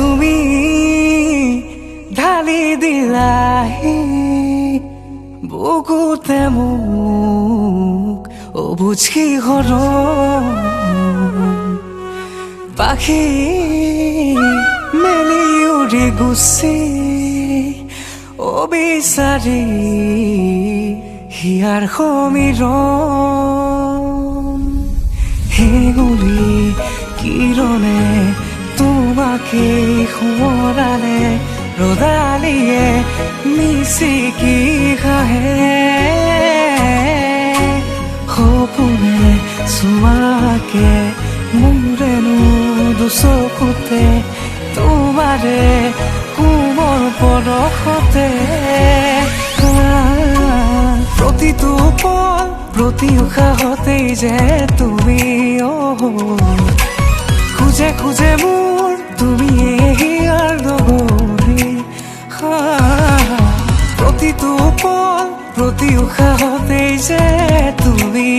তুমি ঢালি দিলাহি বুকুতে মোক অবুঝ কিহৰ পাখি মেলি উৰি গুচি অবিচাৰি হিয়াৰ সমীৰণ হেঙুলি কিৰণে তোমাকে সোঁৱৰালে ৰ'দালিয়ে মিচিকি হাঁহে সপোনে চুমাকে মোৰেনো দুচকুতে তোমাৰে কোমল পৰশতে প্ৰতিটো পল প্ৰতি উশাহতেই যে তুমি খুজে খুজে মোৰ তুমি হিয়াৰ লগৰী প্ৰতিটো পল প্ৰতি উশাহতেই যে তুমি